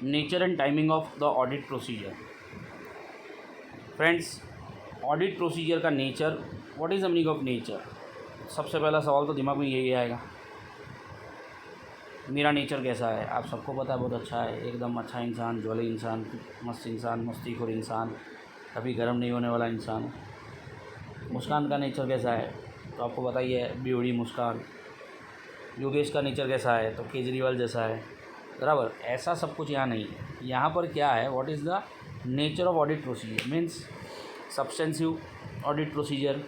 Nature and timing of the audit procedure. Friends, audit procedure का nature, what is the meaning of nature. सबसे पहला सवाल तो दिमाग में यही आएगा, मेरा नेचर कैसा है। आप सबको पता है बहुत अच्छा है, एकदम अच्छा इंसान, जॉली इंसान, इंसान, मस्तीखोर इंसान, कभी गर्म नहीं होने वाला इंसान। मुस्कान का नेचर कैसा है तो आपको पता ही है, बेवड़ी मुस्कान। योगेश का नेचर कैसा है तो केजरीवाल जैसा है, बराबर। ऐसा सब कुछ यहाँ नहीं है। यहाँ पर क्या है, what is the nature of audit procedure means substantive audit procedure,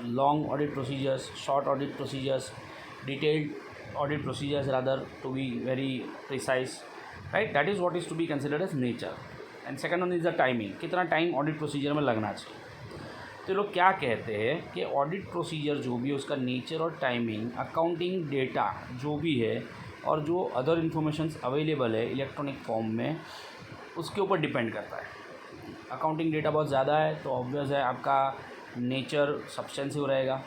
long audit procedures, short audit procedures, detailed audit procedures rather to be very precise, right? That is what is to be considered as nature. And second one is the timing, कितना time audit procedure में लगना चाहिए। तो लोग क्या कहते हैं कि ऑडिट प्रोसीजर जो भी है उसका नेचर और टाइमिंग, अकाउंटिंग डेटा जो भी है और जो अदर इन्फॉर्मेशंस अवेलेबल है इलेक्ट्रॉनिक फॉर्म में, उसके ऊपर डिपेंड करता है। अकाउंटिंग डेटा बहुत ज़्यादा है तो ऑब्वियस है आपका नेचर सब्सटेंसिव रहेगा।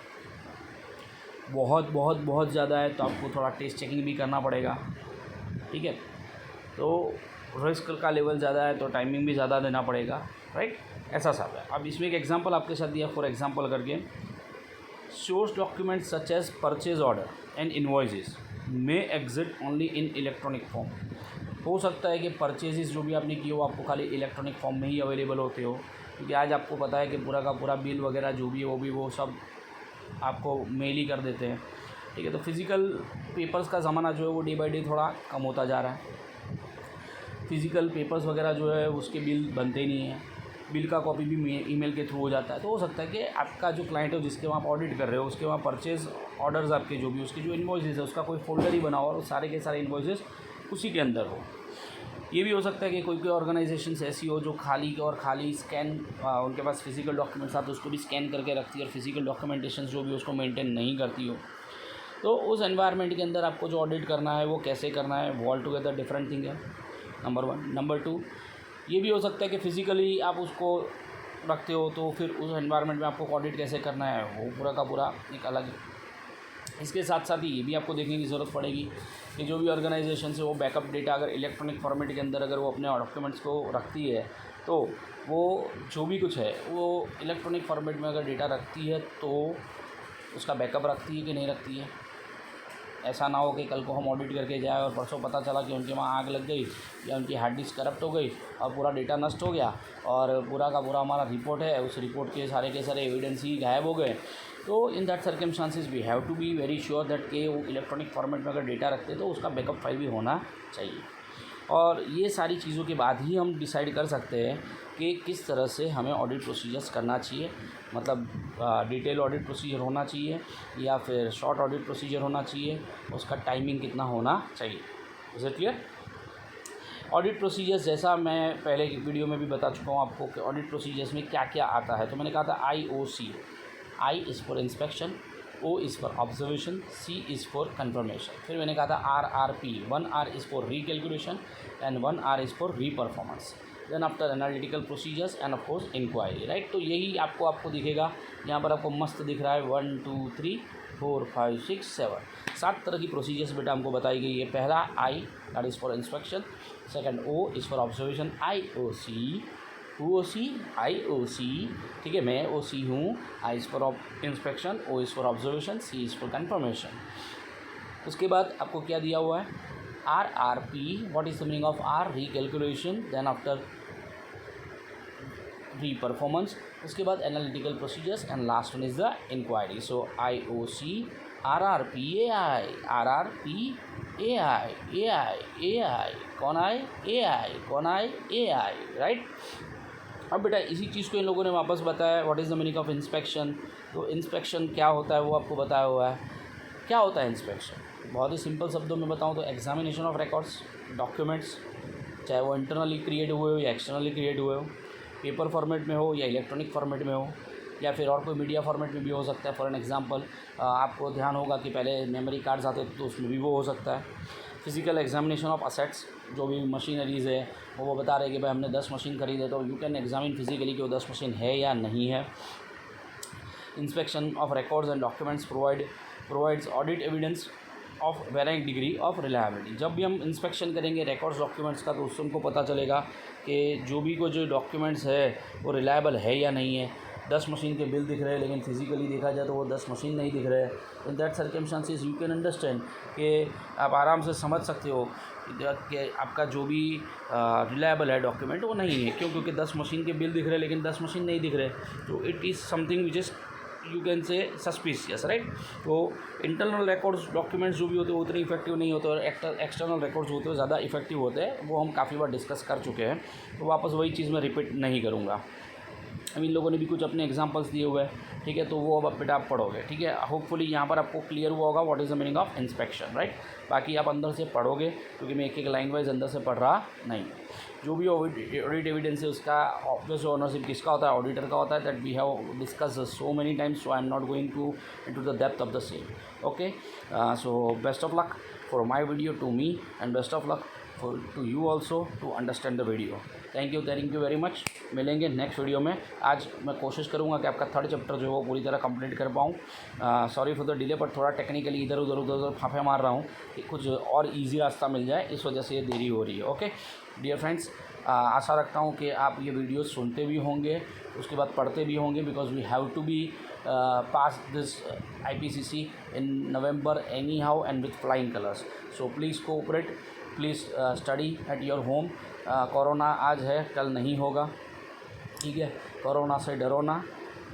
बहुत ज़्यादा है तो आपको थोड़ा टेस्ट चेकिंग भी करना पड़ेगा, ठीक है। तो रिस्क का लेवल ज़्यादा है तो टाइमिंग भी ज़्यादा देना पड़ेगा, राइट। ऐसा सब है। अब इसमें एक एग्जांपल आपके साथ दिया, फॉर एग्जांपल करके, source documents such as purchase order and invoices may exist only in electronic form. हो सकता है कि परचेजेस जो भी आपने किए हो आपको खाली इलेक्ट्रॉनिक फॉर्म में ही अवेलेबल होते हो, क्योंकि आज आपको पता है कि पूरा का पूरा बिल वगैरह जो भी है वो सब आपको मेल ही कर देते हैं, ठीक है। तो फिज़िकल पेपर्स का ज़माना जो है वो डे बाई डे थोड़ा कम होता जा रहा है। फिज़िकल पेपर्स वगैरह जो है उसके बिल बनते नहीं हैं, बिल का कॉपी भी ईमेल के थ्रू हो जाता है। तो हो सकता है कि आपका जो क्लाइंट है जिसके वहाँ आप ऑडिट कर रहे हो उसके वहाँ परचेज़ ऑर्डर्स आपके जो भी उसकी जो इन्वॉइसेस है उसका कोई फोल्डर ही बना हो और सारे के सारे इन्वॉइसेस उसी के अंदर हो। ये भी हो सकता है कि कोई ऑर्गेनाइजेशन ऐसी हो जो खाली स्कैन, उनके पास फिजिकल डॉक्यूमेंट्स आते उसको भी स्कैन करके रखती है और फिजिकल डॉक्यूमेंटेशन जो भी उसको मेंटेन नहीं करती हो। तो उस एनवायरनमेंट के अंदर आपको जो ऑडिट करना है वो कैसे करना है, वो ऑल टुगेदर डिफरेंट थिंग है, नंबर 1। नंबर 2, ये भी हो सकता है कि फिज़िकली आप उसको रखते हो तो फिर उस एनवायरनमेंट में आपको ऑडिट कैसे करना है वो पूरा का पूरा एक अलग है। इसके साथ साथ ही ये भी आपको देखने की ज़रूरत पड़ेगी कि जो भी ऑर्गेनाइजेशन है वो बैकअप डेटा अगर इलेक्ट्रॉनिक फॉर्मेट के अंदर अगर वो अपने डॉक्यूमेंट्स को रखती है तो वो जो भी कुछ है वो इलेक्ट्रॉनिक फॉर्मेट में अगर डेटा रखती है तो उसका बैकअप रखती है कि नहीं रखती है। ऐसा ना हो कि कल को हम ऑडिट करके जाए और परसों पता चला कि उनके वहाँ आग लग गई या उनकी हार्ड डिस्क करप्ट हो गई और पूरा डेटा नष्ट हो गया और पूरा का पूरा हमारा रिपोर्ट है उस रिपोर्ट के सारे एविडेंस ही गायब हो गए। तो in that circumstances we have to be very sure that कि वो इलेक्ट्रॉनिक फॉर्मेट में अगर डेटा रखते हैं तो उसका बैकअप फाइल भी होना चाहिए। और ये सारी चीज़ों के बाद ही हम डिसाइड कर सकते हैं कि किस तरह से हमें ऑडिट प्रोसीजर्स करना चाहिए, मतलब डिटेल ऑडिट प्रोसीजर होना चाहिए या फिर शॉर्ट ऑडिट प्रोसीजर होना चाहिए, उसका टाइमिंग कितना होना चाहिए। Is it clear? Audit procedures जैसा मैं पहले की वीडियो में भी बता चुका हूँ आपको कि ऑडिट प्रोसीजर्स में क्या क्या आता है। तो मैंने कहा था IOC, I is for inspection, O is for observation, C is for confirmation. फिर मैंने कहा था RRP, 1 R is for recalculation and 1 R is for reperformance. Then after analytical procedures and of course inquiry, right. तो यही आपको दिखेगा यहाँ पर, आपको मस्त दिख रहा है 1 2 3 4 5 6 7 7 तरह की प्रोसीजर्स बेटा हमको बताई गई है। पहला I, that is for inspection. Second O is for observation, IOC, OC, IOC, ठीक है, मैं OC हूँ। I is for inspection, O is for observation, C is for confirmation. उसके बाद आपको क्या दिया हुआ है, RRP, what is the meaning of R, recalculation, then after reperformance, उसके बाद analytical procedures and last one is the inquiry. So IOC, RRP, AI, RRP, AI, AI, AI, कौन आए, AI, कौन आए, AI, राइट। अब बेटा इसी चीज़ को इन लोगों ने वापस बताया, what is the meaning of inspection. तो इंस्पेक्शन क्या होता है वो आपको बताया हुआ है। क्या होता है इंस्पेक्शन, बहुत ही सिंपल शब्दों में बताऊं तो एग्जामिनेशन ऑफ रिकॉर्ड्स, डॉक्यूमेंट्स, चाहे वो इंटरनली क्रिएट हुए हो या एक्सटर्नली क्रिएट हुए हो, पेपर फॉर्मेट में हो या इलेक्ट्रॉनिक फॉर्मेट में हो या फिर और कोई मीडिया फॉर्मेट में भी हो सकता है। फॉर एन एग्जांपल आपको ध्यान होगा कि पहले मेमोरी कार्ड्स आते थे तो उसमें भी वो हो सकता है। फिजिकल एग्जामिनेशन ऑफ असेट्स, जो भी मशीनरीज़ है वो बता रहे हैं कि भाई हमने 10 मशीन खरीदे तो यू कैन एग्जामिन फिजिकली कि वो 10 मशीन है या नहीं है। Inspection of records and documents provides audit evidence of varying degree of reliability. जब भी हम इंस्पेक्शन करेंगे रिकॉर्ड्स डॉक्यूमेंट्स का तो उससे हमको पता चलेगा कि जो डॉक्यूमेंट्स है वो रिलायबल है या नहीं है। 10 मशीन के बिल दिख रहे हैं लेकिन फिजिकली देखा जाए तो वो 10 मशीन नहीं दिख रहे हैं। In that circumstances you can understand कि आप आराम से समझ सकते हो कि आपका जो भी रिलायबल है डॉक्यूमेंट वो नहीं है। क्यों? क्योंकि 10 मशीन के बिल दिख रहे हैं लेकिन 10 मशीन नहीं दिख रहे, तो it is something which is you can say suspicious, right. तो इंटरनल रिकॉर्ड्स डॉक्यूमेंट्स जो भी होते हैं उतने इफेक्टिव नहीं होते और एक्सटर्नल रिकॉर्ड्स होते हैं ज़्यादा इफेक्टिव होते हैं। वो हम काफ़ी बार डिस्कस कर चुके हैं, तो वापस वही चीज़ मैं रिपीट नहीं करूँगा। अब इन लोगों ने भी कुछ अपने एग्जांपल्स दिए हुए हैं, ठीक है, तो वो अब बेटा आप पढ़ोगे, ठीक है। होपफुली यहाँ पर आपको क्लियर हुआ होगा what is the meaning of inspection, right. बाकी आप अंदर से पढ़ोगे क्योंकि मैं एक एक लाइन वाइज अंदर से पढ़ रहा नहीं। जो भी ऑडिट एविडेंस है उसका ऑब्वियस ओनरशिप किसका होता है? ऑडिटर का होता है। That we have discuss so many times, so I am not going to into the depth of the same. Okay, so best of luck for my video to me and best of luck for to you also to understand the video. Thank you very much. मिलेंगे next video में। आज मैं कोशिश करूँगा कि आपका 3rd chapter जो है वो पूरी तरह कंप्लीट कर पाऊँ। सॉरी फॉर द डिले, पर थोड़ा टेक्निकली इधर उधर फाफे मार रहा हूँ कि कुछ और इजी रास्ता मिल जाए, इस वजह से ये देरी हो रही है। ओके डियर फ्रेंड्स, आशा रखता हूँ कि आप ये वीडियो सुनते भी होंगे, उसके बाद पढ़ते भी होंगे, because we have to be pass this IPCC in November anyhow and with flying colors. So please cooperate, please study at your home. Corona आज है, कल नहीं होगा, ठीक है। कोरोना से डरो ना,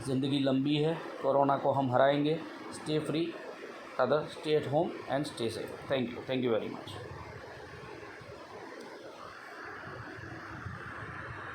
ज़िंदगी लंबी है, कोरोना को हम हराएंगे। Stay free, other stay at home and stay safe. Thank you very much.